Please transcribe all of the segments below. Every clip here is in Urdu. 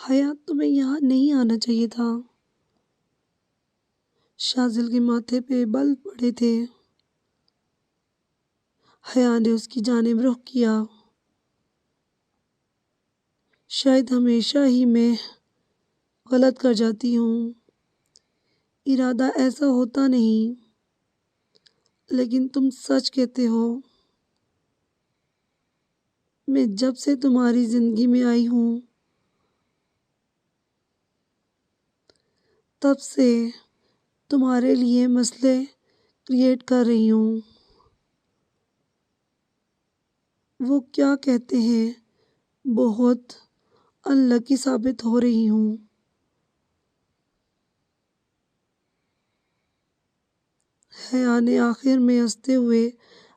حیات تمہیں یہاں نہیں آنا چاہیے تھا۔ شازل کے ماتھے پہ بل پڑے تھے۔ حیا نے اس کی جانب رخ کیا۔ شاید ہمیشہ ہی میں غلط کر جاتی ہوں، ارادہ ایسا ہوتا نہیں، لیکن تم سچ کہتے ہو۔ میں جب سے تمہاری زندگی میں آئی ہوں تب سے تمہارے لیے مسئلے کریٹ کر رہی ہوں۔ وہ کیا کہتے ہیں، بہت انلکی ثابت ہو رہی ہوں۔ حیا نے آخر میں ہنستے ہوئے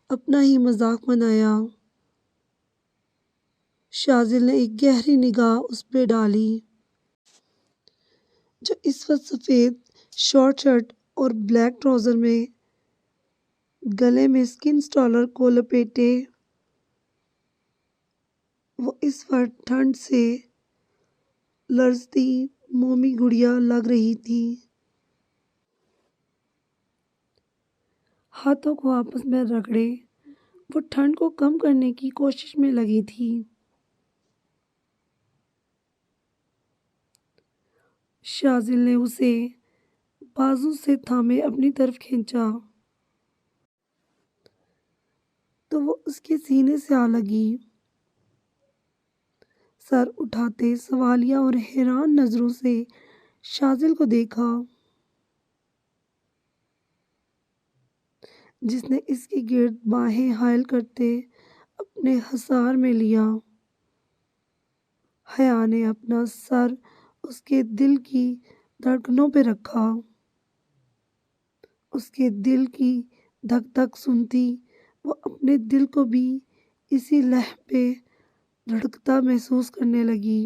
اپنا ہی مذاق بنایا۔ شازل نے ایک گہری نگاہ اس پہ ڈالی، جو اس وقت سفید شارٹ شرٹ اور بلیک ٹراؤزر میں گلے میں اسکن سٹالر کو لپیٹے وہ اس وقت ٹھنڈ سے لرزتی مومی گڑیا لگ رہی تھی۔ ہاتھوں کو آپس میں رگڑے وہ ٹھنڈ کو کم کرنے کی کوشش میں لگی تھی۔ شازل نے اسے بازو سے تھامے اپنی طرف کھینچا تو وہ اس کے سینے سے آ لگی۔ سر اٹھاتے سوالیہ اور حیران نظروں سے شازل کو دیکھا، جس نے اس کے گرد باہیں حائل کرتے اپنے حصار میں لیا۔ حیا نے اپنا سر اس کے دل کی دھڑکنوں پہ رکھا، اس کے دل کی دھک دھک سنتی وہ اپنے دل کو بھی اسی لہر پہ دھڑکتا محسوس کرنے لگی۔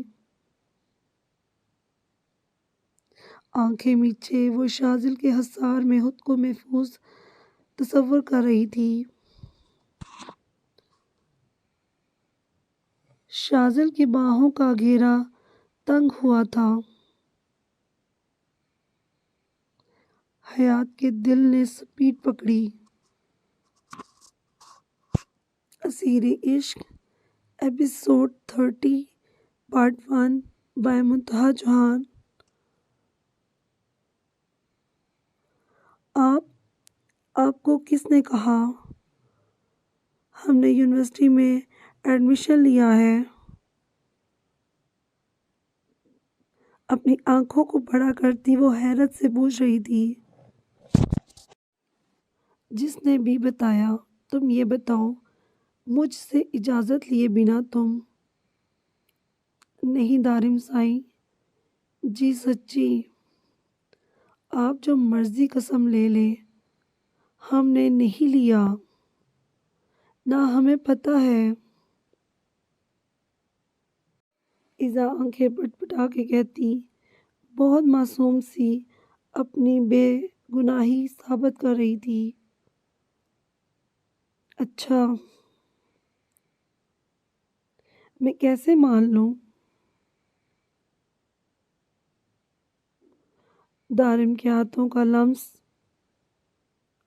آنکھیں میچے وہ شازل کے حصار میں خود کو محفوظ تصور کر رہی تھی۔ شازل کی باہوں کا گھیرا تنگ ہوا تھا۔ حیات کے دل نے سپیڈ پکڑی۔ اسیر عشق ایپیسوڈ 30 پارٹ 1 بائے منتہا جہان۔ آپ کو کس نے کہا؟ ہم نے یونیورسٹی میں ایڈمیشن لیا ہے۔ اپنی آنکھوں کو بڑا کرتی وہ حیرت سے پوچھ رہی تھی۔ جس نے بھی بتایا، تم یہ بتاؤ، مجھ سے اجازت لیے بنا تم؟ نہیں دارم سائیں، جی سچی، آپ جو مرضی قسم لے لیں، ہم نے نہیں لیا، نہ ہمیں پتہ ہے۔ ایزا آنکھیں پٹ پٹا کے کہتی، بہت معصوم سی اپنی بے گناہی ثابت کر رہی تھی۔ اچھا، میں کیسے مان لوں؟ دارم کے ہاتھوں کا لمس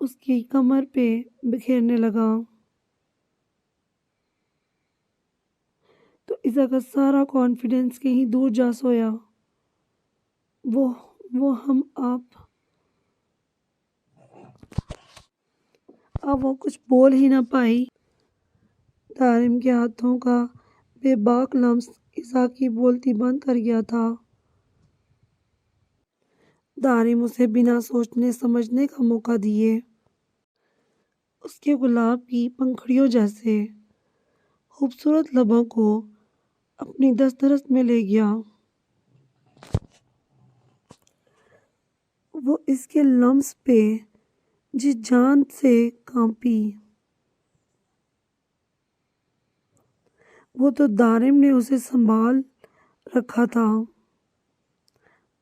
اس کی کمر پہ بکھیرنے لگا تو ایزا کا سارا کانفیڈنس کہیں دور جا سویا۔ وہ ہم اب وہ کچھ بول ہی نہ پائی۔ دارم کے ہاتھوں کا بے باک لمس ایزا کی بولتی بند کر گیا تھا۔ دارم اسے بنا سوچنے سمجھنے کا موقع دیے، اس کے گلاب کی پنکھڑیوں جیسے خوبصورت لبوں کو اپنی دسترس میں لے گیا۔ وہ اس کے لمس پہ جی جان سے کانپی۔ وہ تو دارم نے اسے سنبھال رکھا تھا،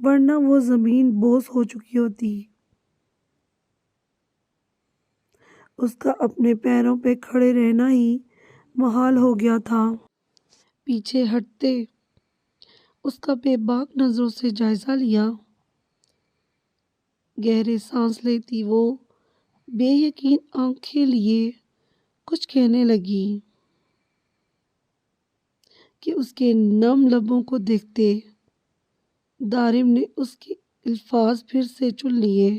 ورنہ وہ زمین بوس ہو چکی ہوتی۔ اس کا اپنے پیروں پہ کھڑے رہنا ہی محال ہو گیا تھا۔ پیچھے ہٹتے اس کا بے باک نظروں سے جائزہ لیا۔ گہرے سانس لیتی وہ بے یقین آنکھیں لیے کچھ کہنے لگی کہ اس کے نم لبوں کو دیکھتے دارم نے اس کے الفاظ پھر سے چن لیے۔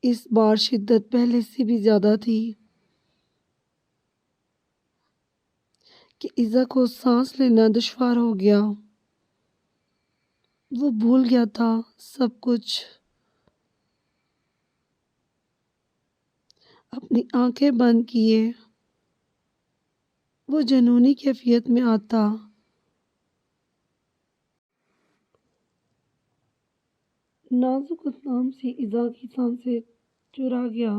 اس بار شدت پہلے سے بھی زیادہ تھی کہ ایزا کو سانس لینا دشوار ہو گیا۔ وہ بھول گیا تھا سب کچھ۔ اپنی آنکھیں بند کیے وہ جنونی کیفیت میں آتا۔ نازک اندام سے ایزا کی سانسیں چرا گیا۔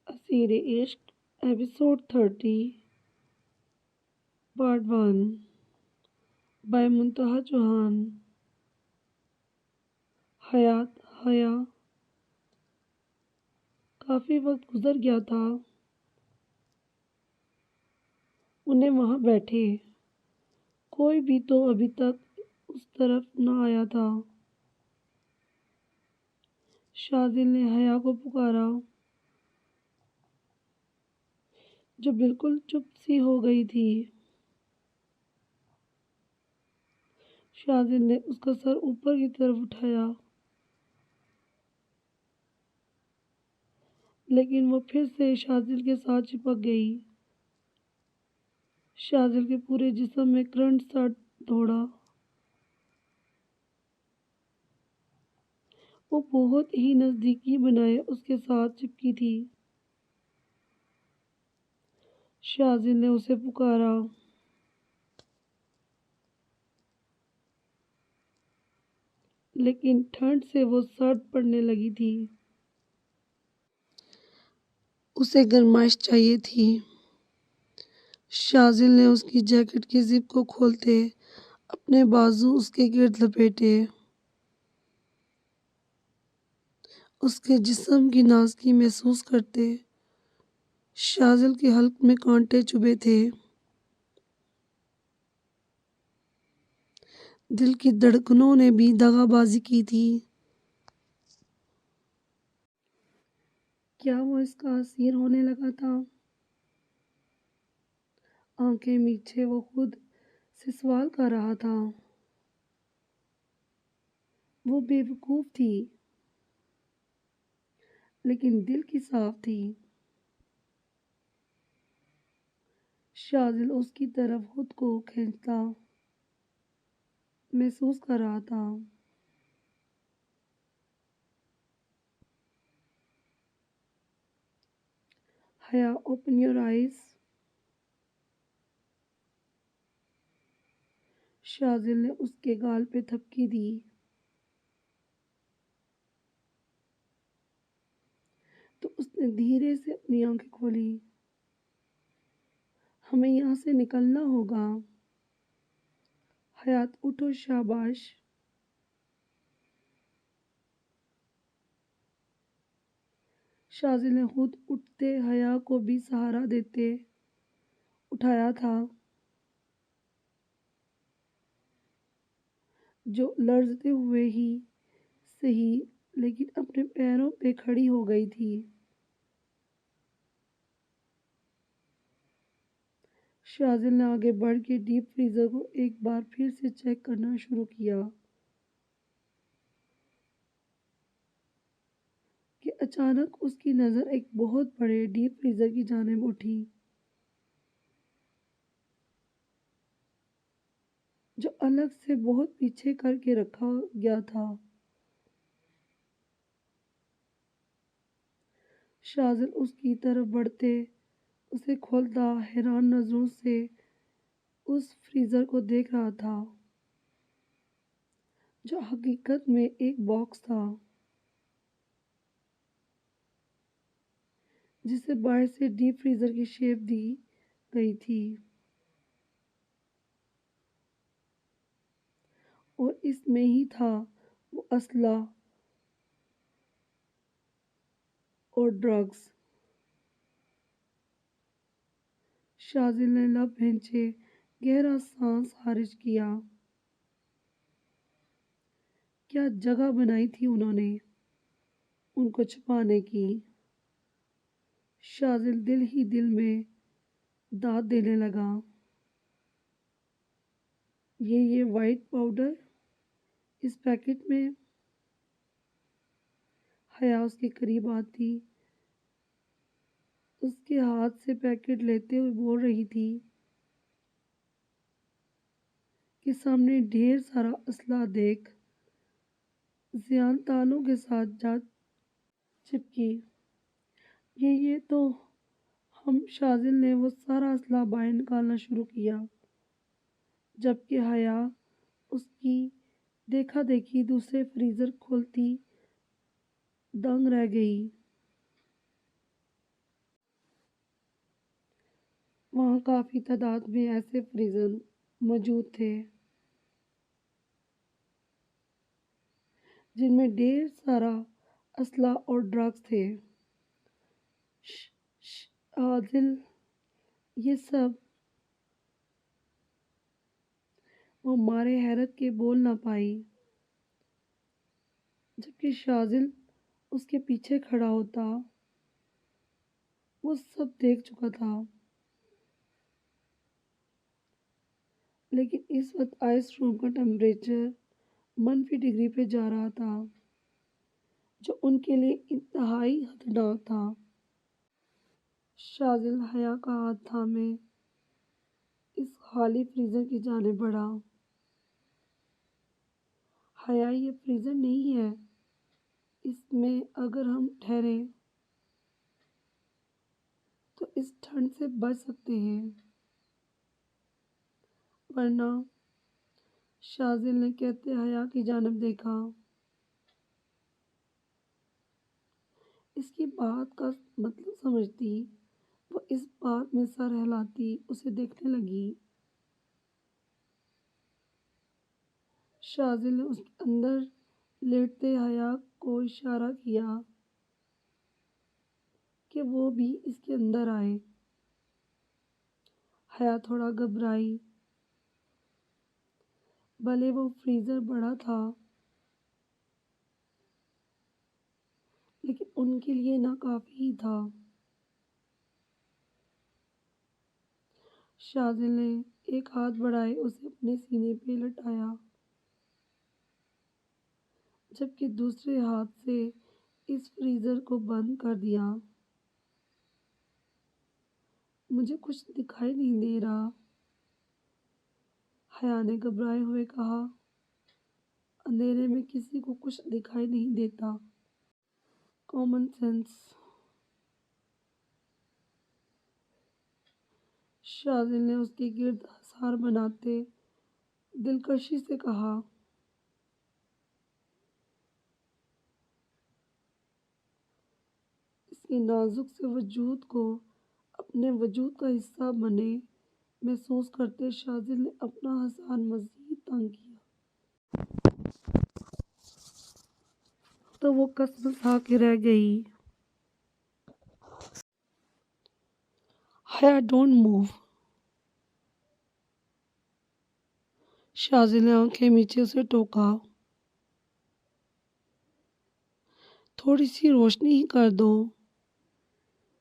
اسیر عشق ایپیسوڈ 30 پارٹ 1 بائی منتہا چوہان۔ حیا کافی وقت گزر گیا تھا انہیں وہاں بیٹھے، کوئی بھی تو ابھی تک اس طرف نہ آیا تھا۔ شاذل نے حیا کو پکارا جو بالکل چپ سی ہو گئی تھی۔ شاذل نے اس کا سر اوپر کی طرف اٹھایا لیکن وہ پھر سے شاذل کے ساتھ چپک گئی۔ شاذل کے پورے جسم میں کرنٹ سا دوڑا۔ وہ بہت ہی نزدیکی بنائے اس کے ساتھ چپکی تھی۔ شاذل نے اسے پکارا لیکن ٹھنڈ سے وہ سرد پڑنے لگی تھی۔ اسے گرمائش چاہیے تھی۔ شاذل نے اس کی جیکٹ کی زپ کو کھولتے اپنے بازو اس کے گرد لپیٹے۔ اس کے جسم کی نازکی محسوس کرتے شاذل کے حلق میں کانٹے چبھے تھے۔ دل کی دھڑکنوں نے بھی دغا بازی کی تھی۔ کیا وہ اس کا اسیر ہونے لگا تھا؟ آنکھیں میچھے وہ خود سے سوال کر رہا تھا۔ وہ بے وقوف تھی لیکن دل کی صاف تھی۔ شاذل اس کی طرف خود کو کھینچتا محسوس کر رہا تھا۔ حیا اوپن یور آئیز۔ شاذل نے اس کے گال پہ تھپکی دی۔ تو اس نے دھیرے سے اپنی آنکھیں کھولی۔ ہمیں یہاں سے نکلنا ہوگا۔ حیات اٹھو شاباش۔ شاذل نے خود اٹھتے حیا کو بھی سہارا دیتے اٹھایا تھا جو لرزتے ہوئے ہی سہی لیکن اپنے پیروں پہ کھڑی ہو گئی تھی۔ شاذل نے آگے بڑھ کے ڈیپ فریزر کو ایک بار پھر سے چیک کرنا شروع کیا کہ اچانک اس کی نظر ایک بہت بڑے ڈیپ فریزر کی جانب اٹھی جو الگ سے بہت پیچھے کر کے رکھا گیا تھا۔ شاذل اس کی طرف بڑھتے اسے کھولتا حیران نظروں سے اس فریزر کو دیکھ رہا تھا جو حقیقت میں ایک باکس تھا جسے باہر سے ڈیپ فریزر کی شیپ دی گئی تھی اور اس میں ہی تھا وہ اسلحہ اور ڈرگز۔ شازل نے لب بھینچے گہرا سانس خارج کیا۔ کیا جگہ بنائی تھی انہوں نے ان کو چھپانے کی۔ شازل دل ہی دل میں داد دینے لگا۔ یہ وائٹ پاؤڈر اس پیکٹ میں۔ حیا اس کے قریب آتی اس کے ہاتھ سے پیکٹ لیتے ہوئے بول رہی تھی کہ سامنے ڈھیر سارا اسلحہ دیکھ زیان تالوں کے ساتھ جا چپکی۔ یہ تو ہم شازل نے وہ سارا اسلحہ باہر نکالنا شروع کیا، جبکہ حیا اس کی دیکھا دیکھی دوسرے فریزر کھولتی دنگ رہ گئی۔ وہاں کافی تعداد میں ایسے فریزر موجود تھے جن میں ڈھیر سارا اسلحہ اور ڈرگز تھے۔ عادل یہ سب وہ مارے حیرت کے بول نہ پائی، جبکہ شازل اس کے پیچھے کھڑا ہوتا وہ سب دیکھ چکا تھا۔ لیکن اس وقت آئس روم کا ٹمپریچر -ڈگری پہ جا رہا تھا، جو ان کے لیے انتہائی خطرناک تھا۔ شازل حیا کا ہاتھ تھامے اس خالی فریزر کی جانب بڑھا۔ حیا یہ فریزر نہیں ہے، اس میں اگر ہم ٹھہریں تو اس ٹھنڈ سے بچ سکتے ہیں، ورنہ۔ شازل نے کہتے حیا کی جانب دیکھا۔ اس کی بات کا مطلب سمجھتی وہ اس بات میں سر ہلاتی اسے دیکھنے لگی۔ شازل نے اس کے اندر لیٹتے حیا کو اشارہ کیا کہ وہ بھی اس کے اندر آئے۔ حیا تھوڑا گھبرائی، بھلے وہ فریزر بڑا تھا لیکن ان کے لیے ناکافی ہی تھا۔ شازل نے ایک ہاتھ بڑھائے اسے اپنے سینے پہ لٹایا، جبکہ دوسرے ہاتھ سے اس فریزر کو بند کر دیا۔ مجھے کچھ دکھائی نہیں دے رہا، حیا نے گھبرائے ہوئے کہا۔ اندھیرے میں کسی کو کچھ دکھائی نہیں دیتا۔ Common sense. شازل نے اس کے گرد حصار بناتے دلکشی سے کہا۔ اس کے نازک سے وجود کو اپنے وجود کا حصہ بنے محسوس کرتے شازل نے اپنا حصار مزید تنگ کیا، تو وہ کسمسا کے رہ گئی۔ حیا ڈونٹ موو۔ شازل نے آنکھیں میچے اسے ٹوکا۔ تھوڑی سی روشنی ہی کر دو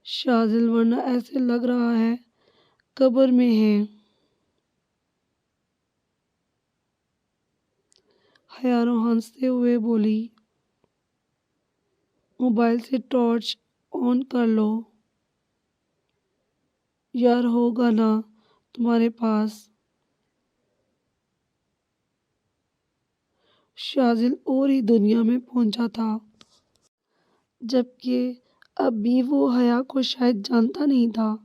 شازل، ورنہ ایسے لگ رہا ہے قبر میں ہے۔ حیا ہنستے ہوئے بولی، موبائل سے ٹارچ آن کر لو یار، ہوگا نا تمہارے پاس۔ شازل اور ہی دنیا میں پہنچا تھا، جبکہ اب بھی وہ حیا کو شاید جانتا نہیں تھا،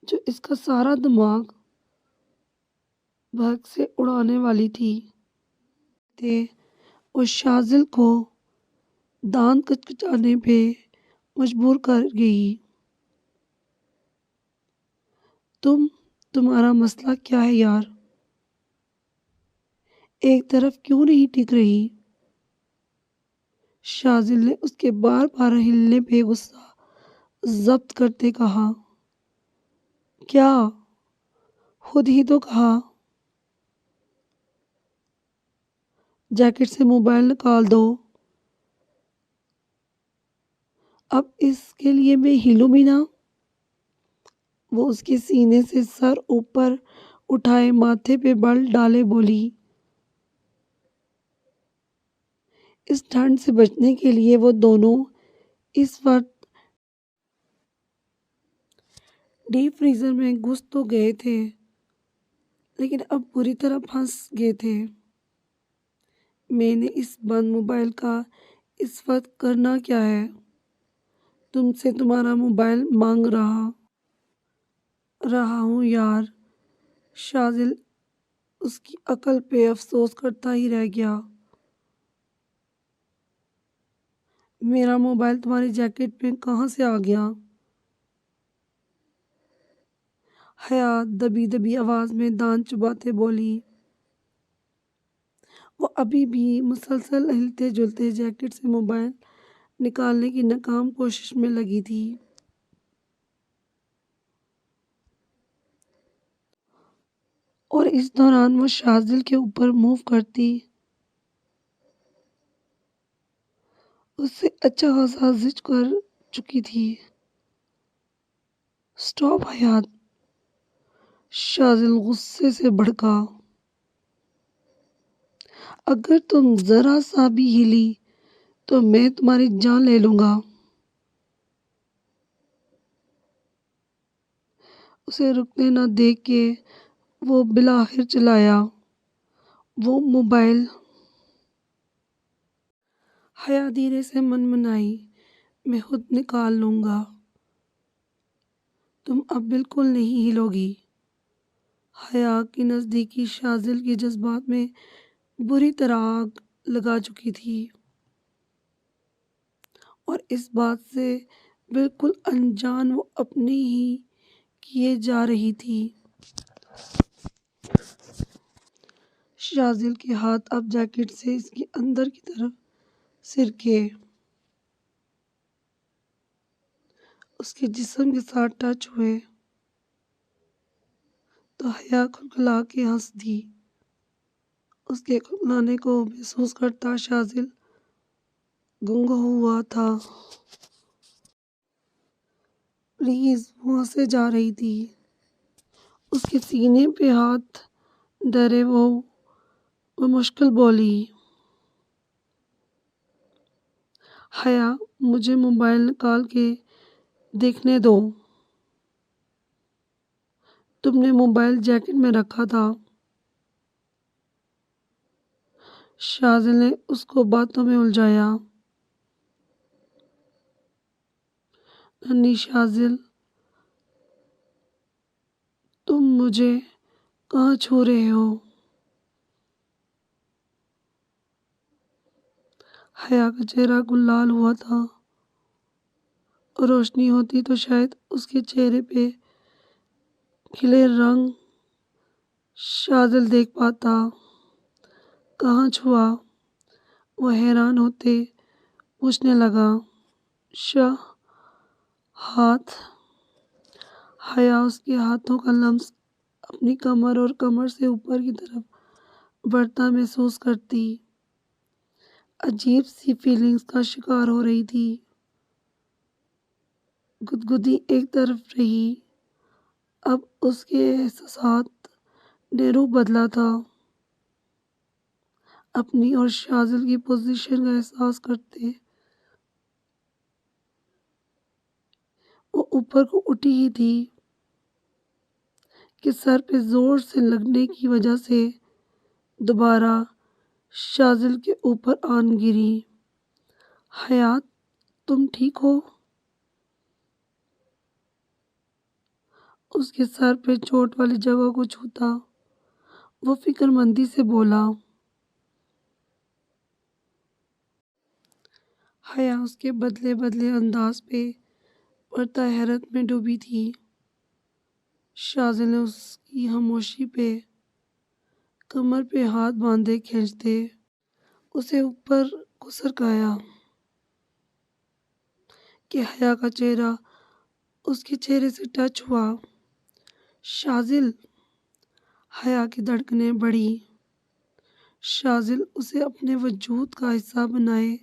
جو اس کا سارا دماغ بھگ سے اڑانے والی تھی۔ اور شازل کو دانت کچکچانے پہ مجبور کر گئی۔ تمہارا مسئلہ کیا ہے یار؟ ایک طرف کیوں نہیں ٹک رہی؟ شازل نے اس کے بار بار ہلنے پہ غصہ ضبط کرتے کہا، کیا؟ خود ہی تو کہا۔ جیکٹ سے موبائل نکال دو۔ اب اس کے لیے میں ہلوں بھی نہ۔ وہ اس کے سینے سے سر اوپر اٹھائے ماتھے پہ بل ڈالے بولی، اس ٹھنڈ سے بچنے کے لیے وہ دونوں اس وقت ڈیپ فریزر میں گھس تو گئے تھے، لیکن اب بری طرح پھنس گئے تھے۔ میں نے اس بند موبائل کا اس وقت کرنا کیا ہے؟ تم سے تمہارا موبائل مانگ رہا ہوں یار۔ شاذل اس کی عقل پہ افسوس کرتا ہی رہ گیا۔ میرا موبائل تمہاری جیکٹ میں کہاں سے آ گیا؟ حیات دبی دبی آواز میں دانت چباتے بولی۔ وہ ابھی بھی مسلسل ہلتے جلتے جیکٹ سے موبائل نکالنے کی ناکام کوشش میں لگی تھی۔ اور اس دوران وہ شاذل کے اوپر موو کرتی، اس سے اچھا خاصا زچ کر چکی تھی۔ سٹاپ حیات، شاذل غصے سے بھڑکا، اگر تم ذرا سا بھی ہلی تو میں تمہاری جان لے لوں گا۔ اسے رکنے نہ دیکھ کے وہ بالآخر چلایا، وہ موبائل۔ حیا دھیرے سے منمنائی، میں خود نکال لوں گا، تم اب بالکل نہیں ہلو گی۔ حیا کی نزدیکی شاذل کے جذبات میں بری طرح آگ لگا چکی تھی، اور اس بات سے بالکل انجان وہ اپنے ہی کیے جا رہی تھی۔ شاذل کے ہاتھ اب جیکٹ سے اس کے اندر کی طرف سرکے، اس کے جسم کے ساتھ ٹچ ہوئے تو حیا کھلکھلا کے ہنس دی۔ اس کے کھلکھلانے کو محسوس کرتا شاذل گنگ ہوا تھا۔ پلیز، وہ ہنسے جا رہی تھی۔ اس کے سینے پہ ہاتھ ڈرے وہ مشکل بولی، حیا مجھے موبائل نکال کے دیکھنے دو۔ تم نے موبائل جیکٹ میں رکھا تھا۔ شاذل نے اس کو باتوں میں الجھایا، ننھی شاذل، تم مجھے کہاں چھو رہے ہو؟ حیا کا چہرہ گلال ہوا تھا، روشنی ہوتی تو شاید اس کے چہرے پہ کھلے رنگ شاذل دیکھ پاتا۔ کہاں چھوا؟ وہ حیران ہوتے پوچھنے لگا۔ ہاتھ۔ حیا اس کے ہاتھوں کا لمس اپنی کمر اور کمر سے اوپر کی طرف بڑھتا محسوس کرتی، عجیب سی فیلنگز کا شکار ہو رہی تھی۔ گدگدی ایک طرف رہی، اب اس کے احساسات نے روپ بدلا تھا۔ اپنی اور شاذل کی پوزیشن کا احساس کرتے وہ اوپر کو اٹھی ہی تھی کہ سر پہ زور سے لگنے کی وجہ سے دوبارہ شاذل کے اوپر آن گری۔ حیات، تم ٹھیک ہو؟ اس کے سر پہ چوٹ والی جگہ کو چھوتا وہ فکر مندی سے بولا۔ حیا اس کے بدلے بدلے انداز پہ پردہ حیرت میں ڈوبی تھی۔ شاذل نے اس کی خاموشی پہ کمر پہ ہاتھ باندھے کھینچتے اسے اوپر کو سرکایا کہ حیا کا چہرہ اس کے چہرے سے ٹچ ہوا۔ شازل، حیا کی دھڑکنیں بڑھی۔ شازل اسے اپنے وجود کا حصہ بنائے۔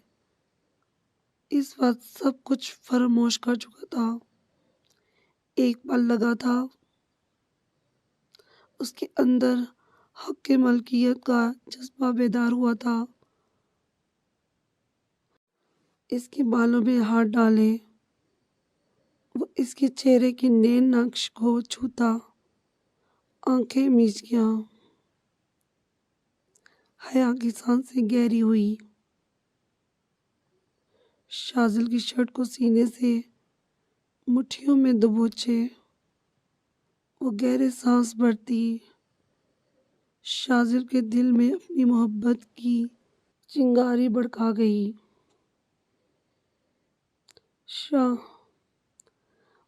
اس وقت سب کچھ فراموش کر چکا تھا۔ ایک پل لگا تھا۔ اس کے اندر حق کے ملکیت کا جذبہ بیدار ہوا تھا۔ اس کے بالوں میں ہاتھ ڈالے، وہ اس کے چہرے کے نئے نقش کو چھوتا، آنکھیں میچ گیا۔ حیا کی سانسیں گہری ہوئی۔ شازل کی شرٹ کو سینے سے مٹھیوں میں دبوچے وہ گہرے سانس بھرتی۔ شازل کے دل میں اپنی محبت کی چنگاری بھڑکا گئی۔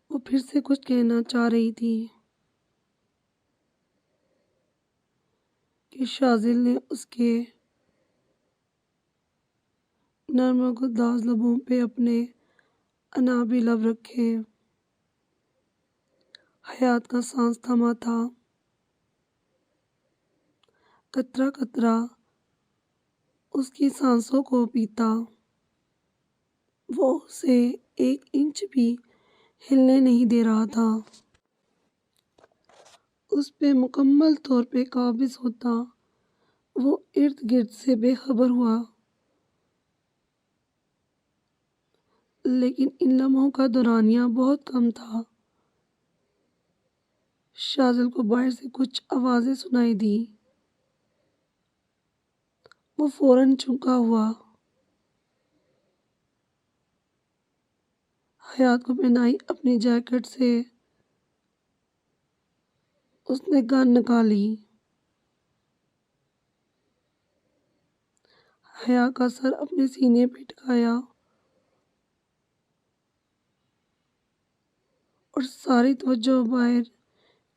وہ پھر سے کچھ کہنا چاہ رہی تھی کہ شازل نے اس کے نرم و گداز لبوں پہ اپنے انابی لب رکھے۔ حیات کا سانس تھما تھا، قطرہ قطرہ اس کی سانسوں کو پیتا۔ وہ اسے ایک انچ بھی ہلنے نہیں دے رہا تھا۔ اس پہ مکمل طور پہ قابض ہوتا۔ وہ ارد گرد سے بے خبر ہوا، لیکن ان لمحوں کا دورانیہ بہت کم تھا۔ شازل کو باہر سے کچھ آوازیں سنائی دی۔ وہ فوراً چونکا ہوا۔ حیات کو پہنائی اپنی جیکٹ سے اس نے گن نکالی۔ حیا کا سر اپنے سینے پہ ٹکایا اور ساری توجہ باہر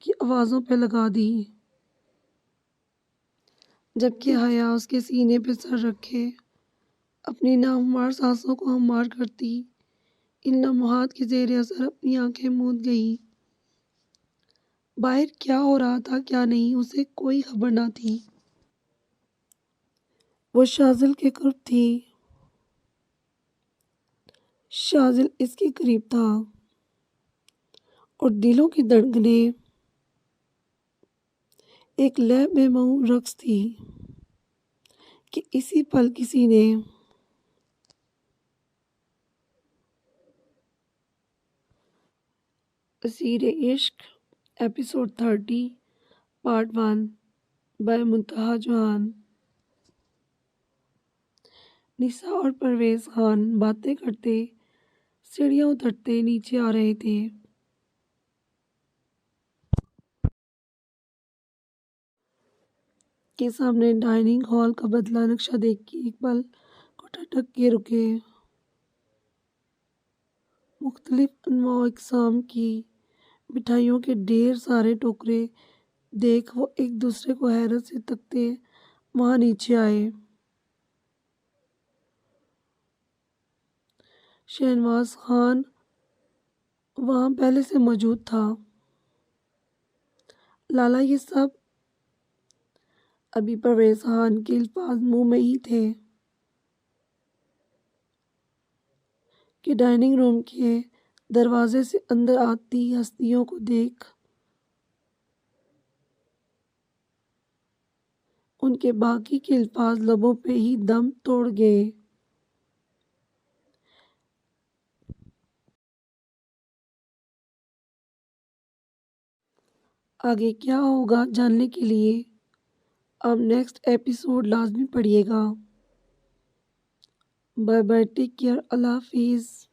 کی آوازوں پہ لگا دی، جبکہ حیا اس کے سینے پہ سر رکھے اپنی ناہموار سانسوں کو ہموار کرتی ان لمحات کے زیر اثر اپنی آنکھیں موند گئی۔ باہر کیا ہو رہا تھا کیا نہیں اسے کوئی خبر نہ تھی۔ وہ شازل کے قرب تھی، شازل اس کے قریب تھا، اور دلوں کی دھڑکنیں ایک لے بے معمول رقص تھی کہ اسی پل کسی نے اسیر عشق ایپیسوڈ 30 پارٹ 1 بائے منتہا جہان۔ نساء اور پرویز خان باتیں کرتے سیڑھیاں اترتے نیچے آ رہے تھے۔ کے سامنے ڈائننگ ہال کا بدلا نقشہ دیکھ کے ایک پل کو ٹھٹک کے رکے۔ مختلف انواع و اقسام کی مٹھائیوں کے ڈھیر سارے ٹوکرے دیکھ وہ ایک دوسرے کو حیرت سے تکتے وہاں نیچے آئے۔ شہنواز خان وہاں پہلے سے موجود تھا۔ لالا یہ سب؟ ابھی پرویز خان کے الفاظ منہ میں ہی تھے کہ ڈائننگ روم کے دروازے سے اندر آتی ہستیوں کو دیکھ ان کے باقی کے الفاظ لبوں پہ ہی دم توڑ گئے۔ آگے کیا ہوگا جاننے کے لیے آپ نیکسٹ ایپیسوڈ لازمی پڑھیے گا۔ بائے بائے، ٹیک کیئر، اللہ حافظ۔